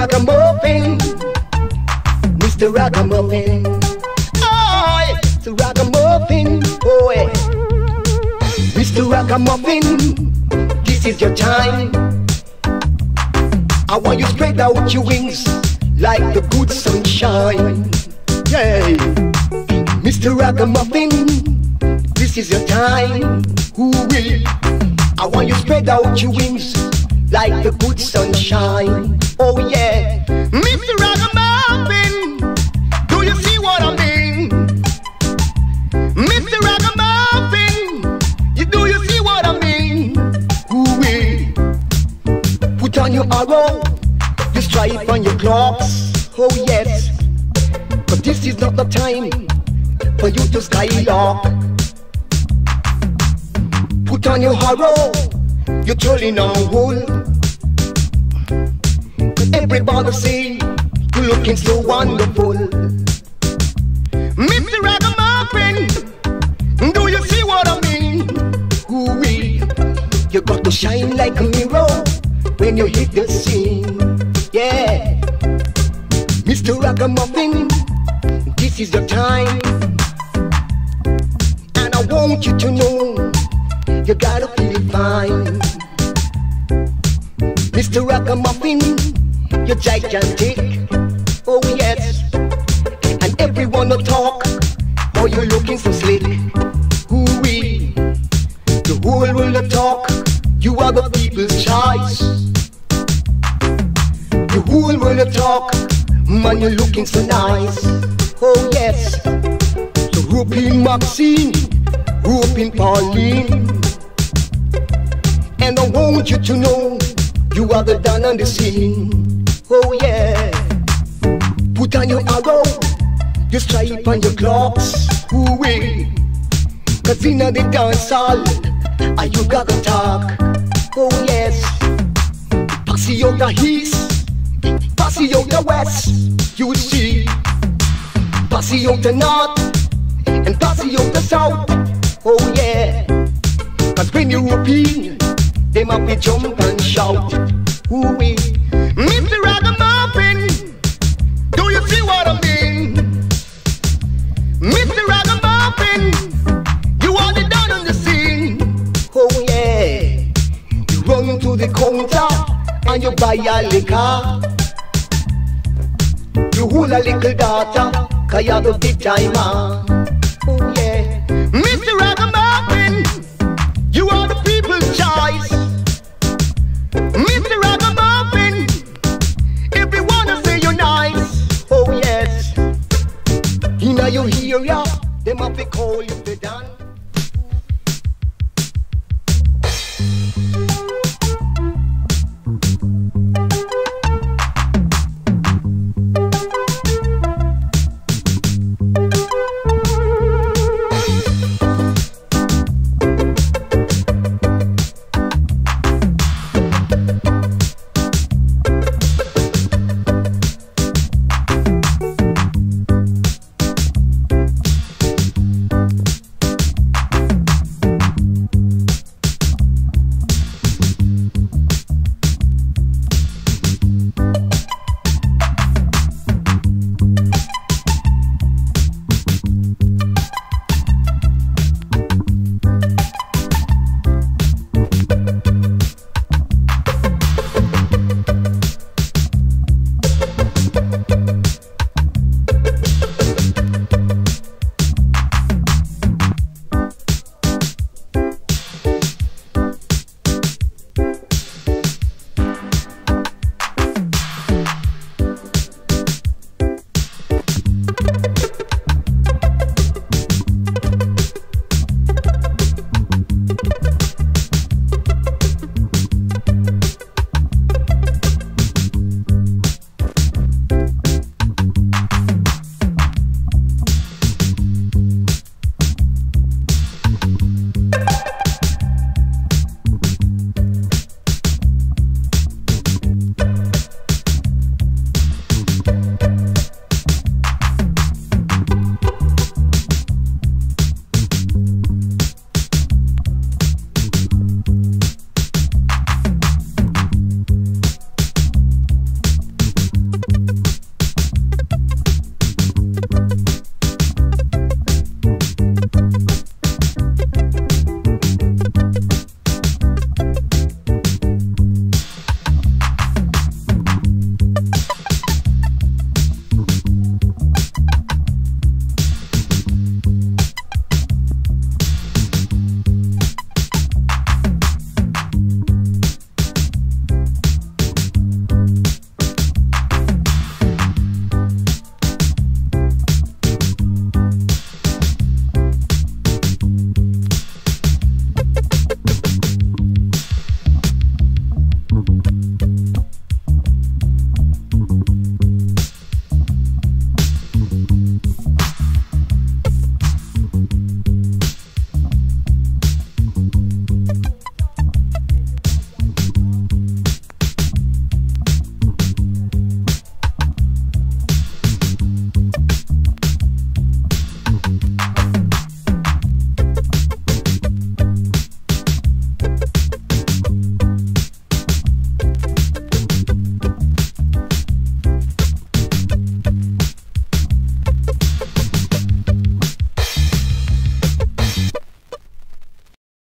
Raggamuffin, Mr. Raggamuffin, oh, Mr. Raggamuffin, oh, Mr. Raggamuffin, this is your time. I want you spread out your wings like the good sunshine. Yeah, Mr. Raggamuffin, this is your time. Ooh-wee. I want you spread out your wings like the good sunshine. Oh yeah, Mr. Raggamuffin, do you see what I mean? Mr. Raggamuffin, do you see what I mean? Ooh-wee. Put on your arrow, your stripe on your clocks. Oh yes, but this is not the time for you to skylark. Put on your arrow, you're turning on wool. Everybody say you're looking so wonderful. Mr. Raggamuffin, do you see what I mean? Ooh-wee. You got to shine like a mirror when you hit the scene. Yeah, Mr. Raggamuffin, this is your time. And I want you to know you gotta feel fine. Mr. Raggamuffin, you're gigantic. Oh yes, and everyone will talk. Oh, you're looking so slick. Ooh-wee. The whole world will talk. You are the people's choice. The whole world will talk. Man, you're looking so nice. Oh yes. So Rupin Maxine, Rupin Pauline, and I want you to know you are the dawn on the scene. Oh yeah. Put on your arrow, your stripe on your clocks. Ooh-wee. Cause in the dance hall, you gotta talk. Oh yes. Passy out the east, passy out the west, you see. Passy out the north, and passy out the south. Oh yeah. Cause when you're European, they might be jump and shout. Ooh-wee. Mr. Raggamuffin, do you see what I mean? Mr. Raggamuffin, you are the dawn on the scene. Oh yeah. You run to the counter and you buy a liquor. You hold a little daughter, cause you're the big timer. Oh yeah. Mr. Raggamuffin, you are the people's choice. Mr. Raggamuffin, if you wanna say you're nice, oh yes. In your area, they might be call you the